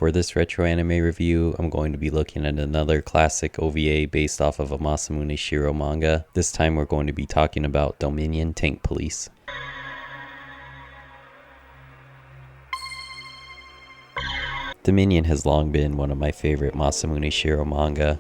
For this retro anime review, I'm going to be looking at another classic OVA based off of a Masamune Shirow manga. This time we're going to be talking about Dominion Tank Police. Dominion has long been one of my favorite Masamune Shirow manga.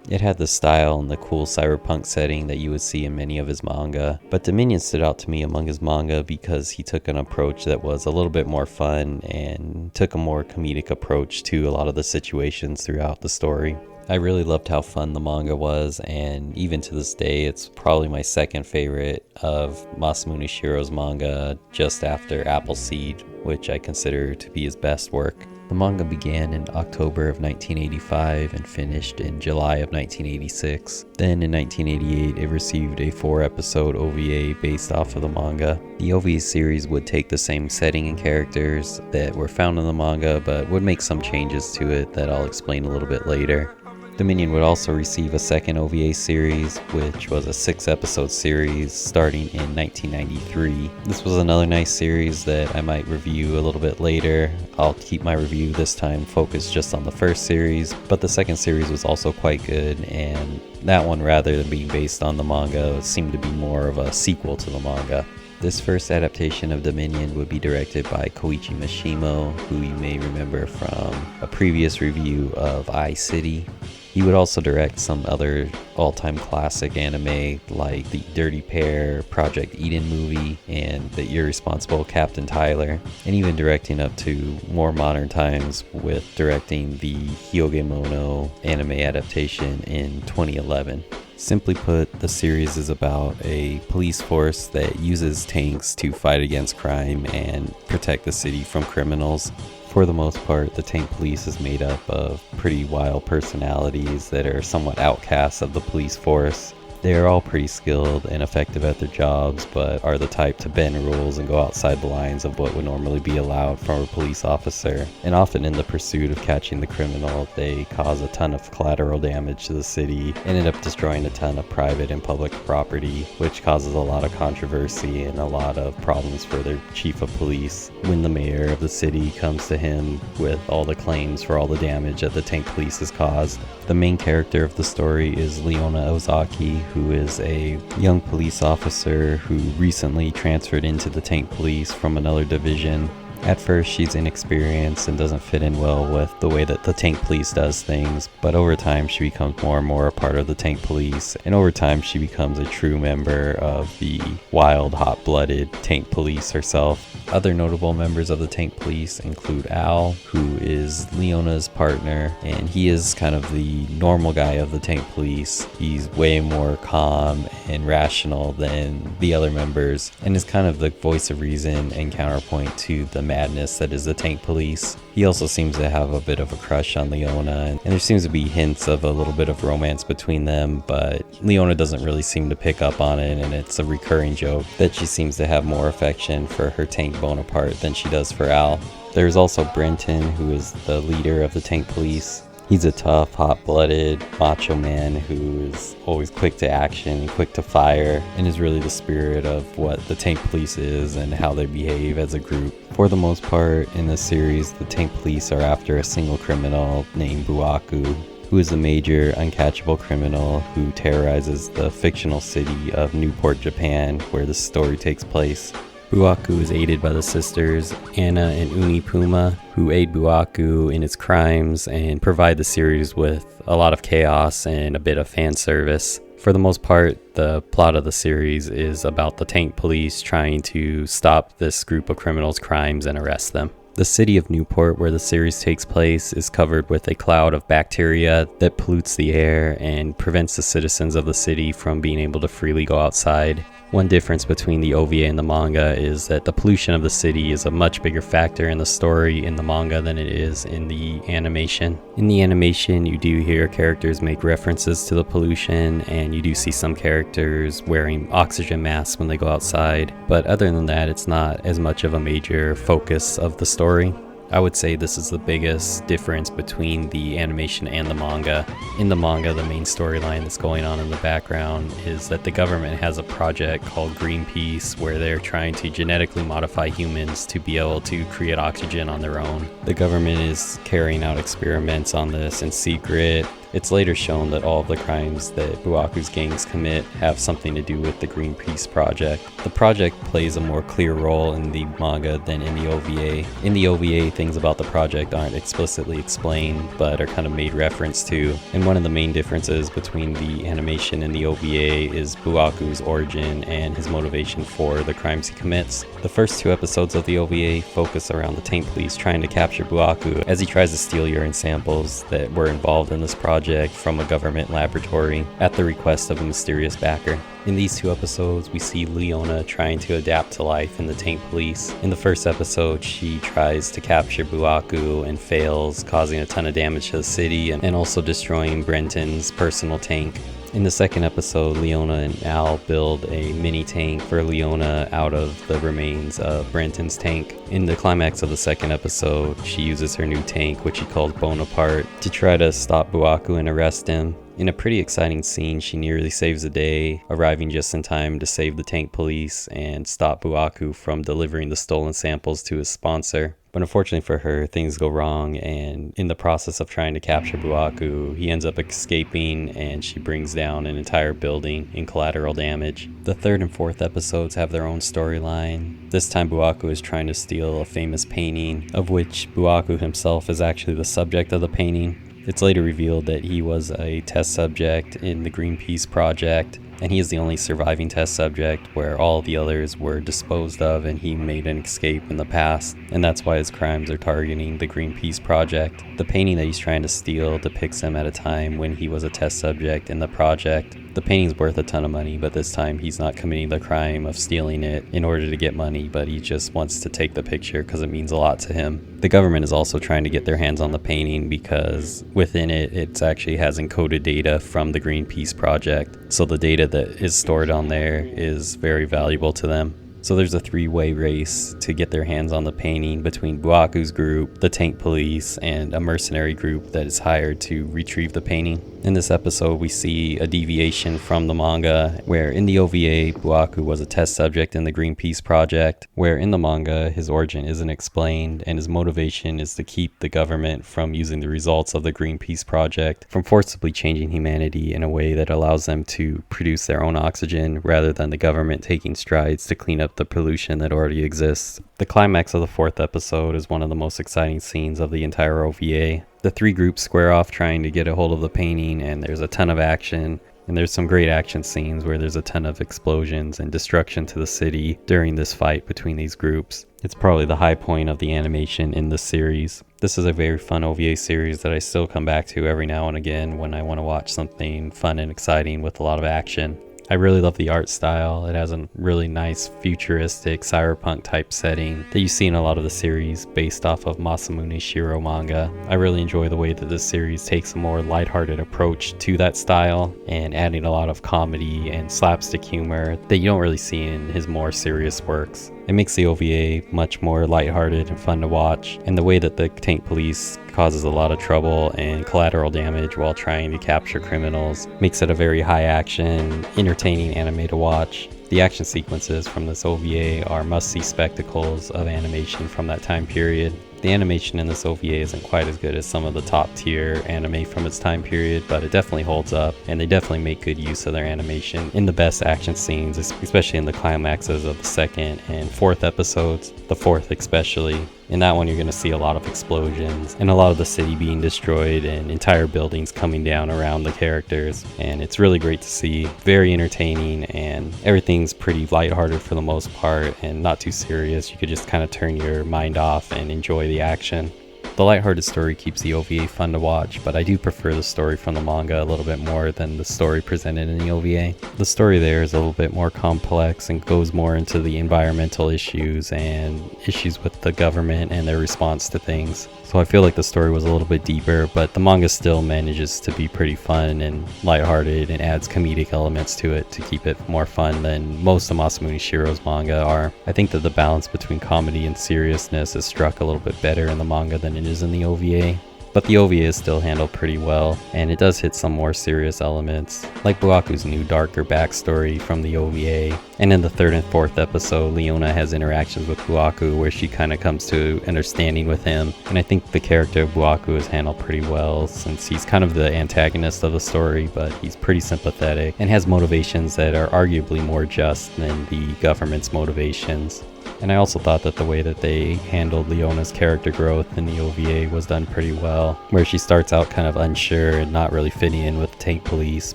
It had the style and the cool cyberpunk setting that you would see in many of his manga, but Dominion stood out to me among his manga because he took an approach that was a little bit more fun and took a more comedic approach to a lot of the situations throughout the story. I really loved how fun the manga was, and even to this day it's probably my second favorite of Masamune Shirow's manga, just after Appleseed, which I consider to be his best work. The manga began in October of 1985 and finished in July of 1986. Then in 1988 it received a 4-episode OVA based off of the manga. The OVA series would take the same setting and characters that were found in the manga, but would make some changes to it that I'll explain a little bit later. Dominion would also receive a second OVA series, which was a 6-episode series starting in 1993. This was another nice series that I might review a little bit later. I'll keep my review this time focused just on the first series, but the second series was also quite good, and that one, rather than being based on the manga, seemed to be more of a sequel to the manga. This first adaptation of Dominion would be directed by Kouichi Mashimo, who you may remember from a previous review of I-City. He would also direct some other all-time classic anime like the Dirty Pair, Project Eden movie, and the Irresponsible Captain Tyler, and even directing up to more modern times with directing the Hyogemono anime adaptation in 2011. Simply put, the series is about a police force that uses tanks to fight against crime and protect the city from criminals. For the most part, the tank police is made up of pretty wild personalities that are somewhat outcasts of the police force. They are all pretty skilled and effective at their jobs, but are the type to bend rules and go outside the lines of what would normally be allowed from a police officer. And often in the pursuit of catching the criminal, they cause a ton of collateral damage to the city and end up destroying a ton of private and public property, which causes a lot of controversy and a lot of problems for their chief of police when the mayor of the city comes to him with all the claims for all the damage that the tank police has caused. The main character of the story is Leona Ozaki, who is a young police officer who recently transferred into the tank police from another division. At first, she's inexperienced and doesn't fit in well with the way that the tank police does things, but over time she becomes more and more a part of the tank police, and over time she becomes a true member of the wild, hot-blooded tank police herself. Other notable members of the tank police include Al, who is Leona's partner, and he is kind of the normal guy of the tank police. He's way more calm and rational than the other members, and is kind of the voice of reason and counterpoint to the madness that is the tank police. He also seems to have a bit of a crush on Leona, and there seems to be hints of a little bit of romance between them, but Leona doesn't really seem to pick up on it, and it's a recurring joke that she seems to have more affection for her tank Bonaparte than she does for Al. There's also Brenton, who is the leader of the tank police. He's a tough, hot-blooded, macho man who is always quick to action and quick to fire, and is really the spirit of what the tank police is and how they behave as a group. For the most part, in this series, the tank police are after a single criminal named Buaku, who is a major, uncatchable criminal who terrorizes the fictional city of Newport, Japan, where the story takes place. Buaku is aided by the sisters Anna and Uni Puma, who aid Buaku in his crimes and provide the series with a lot of chaos and a bit of fan service. For the most part, the plot of the series is about the tank police trying to stop this group of criminals' crimes and arrest them. The city of Newport, where the series takes place, is covered with a cloud of bacteria that pollutes the air and prevents the citizens of the city from being able to freely go outside. One difference between the OVA and the manga is that the pollution of the city is a much bigger factor in the story in the manga than it is in the animation. In the animation, you do hear characters make references to the pollution, and you do see some characters wearing oxygen masks when they go outside, but other than that, it's not as much of a major focus of the story. I would say this is the biggest difference between the animation and the manga. In the manga, the main storyline that's going on in the background is that the government has a project called Greenpeace where they're trying to genetically modify humans to be able to create oxygen on their own. The government is carrying out experiments on this in secret. It's later shown that all of the crimes that Buaku's gangs commit have something to do with the Greenpeace project. The project plays a more clear role in the manga than in the OVA. In the OVA, things about the project aren't explicitly explained, but are kind of made reference to. And one of the main differences between the animation and the OVA is Buaku's origin and his motivation for the crimes he commits. The first 2 episodes of the OVA focus around the tank police trying to capture Buaku as he tries to steal urine samples that were involved in this project from a government laboratory at the request of a mysterious backer. In these 2 episodes, we see Leona trying to adapt to life in the tank police. In the first episode, she tries to capture Buaku and fails, causing a ton of damage to the city and also destroying Brenton's personal tank. In the second episode, Leona and Al build a mini tank for Leona out of the remains of Brenton's tank. In the climax of the second episode, she uses her new tank, which she calls Bonaparte, to try to stop Buaku and arrest him. In a pretty exciting scene, she nearly saves the day, arriving just in time to save the tank police and stop Buaku from delivering the stolen samples to his sponsor. But unfortunately for her, things go wrong, and in the process of trying to capture Buaku, he ends up escaping and she brings down an entire building in collateral damage. The third and fourth episodes have their own storyline. This time Buaku is trying to steal a famous painting, of which Buaku himself is actually the subject of the painting. It's later revealed that he was a test subject in the Greenpeace project, and he is the only surviving test subject where all the others were disposed of and he made an escape in the past, and that's why his crimes are targeting the Greenpeace project. The painting that he's trying to steal depicts him at a time when he was a test subject in the project. The painting's worth a ton of money, but this time he's not committing the crime of stealing it in order to get money, but he just wants to take the picture because it means a lot to him. The government is also trying to get their hands on the painting because within it, it actually has encoded data from the Greenpeace project. So the data that is stored on there is very valuable to them. So there's a 3-way race to get their hands on the painting between Buaku's group, the tank police, and a mercenary group that is hired to retrieve the painting. In this episode, we see a deviation from the manga, where in the OVA, Buaku was a test subject in the Greenpeace project, where in the manga, his origin isn't explained, and his motivation is to keep the government from using the results of the Greenpeace project, from forcibly changing humanity in a way that allows them to produce their own oxygen, rather than the government taking strides to clean up the pollution that already exists. The climax of the 4th episode is one of the most exciting scenes of the entire OVA. The 3 groups square off trying to get a hold of the painting, and there's a ton of action. And there's some great action scenes where there's a ton of explosions and destruction to the city during this fight between these groups. It's probably the high point of the animation in the series. This is a very fun OVA series that I still come back to every now and again when I want to watch something fun and exciting with a lot of action. I really love the art style. It has a really nice futuristic cyberpunk type setting that you see in a lot of the series based off of Masamune Shiro manga. I really enjoy the way that this series takes a more lighthearted approach to that style and adding a lot of comedy and slapstick humor that you don't really see in his more serious works. It makes the OVA much more lighthearted and fun to watch, and the way that the tank police causes a lot of trouble and collateral damage while trying to capture criminals makes it a very high action, entertaining anime to watch. The action sequences from this OVA are must-see spectacles of animation from that time period. The animation in this OVA isn't quite as good as some of the top tier anime from its time period, but it definitely holds up, and they definitely make good use of their animation in the best action scenes, especially in the climaxes of the 2nd and 4th episodes, the 4th especially. In that one, you're going to see a lot of explosions and a lot of the city being destroyed and entire buildings coming down around the characters. And it's really great to see. Very entertaining, and everything's pretty lighthearted for the most part and not too serious. You could just kind of turn your mind off and enjoy the action. The lighthearted story keeps the OVA fun to watch, but I do prefer the story from the manga a little bit more than the story presented in the OVA. The story there is a little bit more complex and goes more into the environmental issues and issues with the government and their response to things. So I feel like the story was a little bit deeper, but the manga still manages to be pretty fun and lighthearted and adds comedic elements to it to keep it more fun than most of Masamune Shirow's manga are. I think that the balance between comedy and seriousness is struck a little bit better in the manga than it is in the OVA. But the OVA is still handled pretty well, and it does hit some more serious elements, like Buaku's new darker backstory from the OVA. And in the 3rd and 4th episode, Leona has interactions with Buaku where she kind of comes to understanding with him. And I think the character of Buaku is handled pretty well, since he's kind of the antagonist of the story, but he's pretty sympathetic and has motivations that are arguably more just than the government's motivations. And I also thought that the way that they handled Leona's character growth in the OVA was done pretty well, where she starts out kind of unsure and not really fitting in with Tank Police,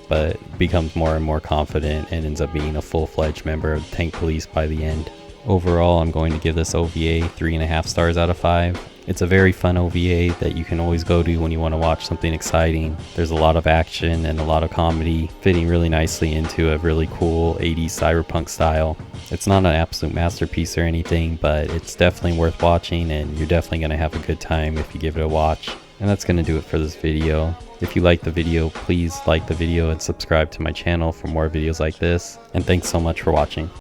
but becomes more and more confident and ends up being a full-fledged member of Tank Police by the end. Overall, I'm going to give this OVA 3.5 stars out of 5. It's a very fun OVA that you can always go to when you want to watch something exciting. There's a lot of action and a lot of comedy, fitting really nicely into a really cool 80s cyberpunk style. It's not an absolute masterpiece or anything, but it's definitely worth watching, and you're definitely going to have a good time if you give it a watch. And that's going to do it for this video. If you liked the video, please like the video and subscribe to my channel for more videos like this. And thanks so much for watching.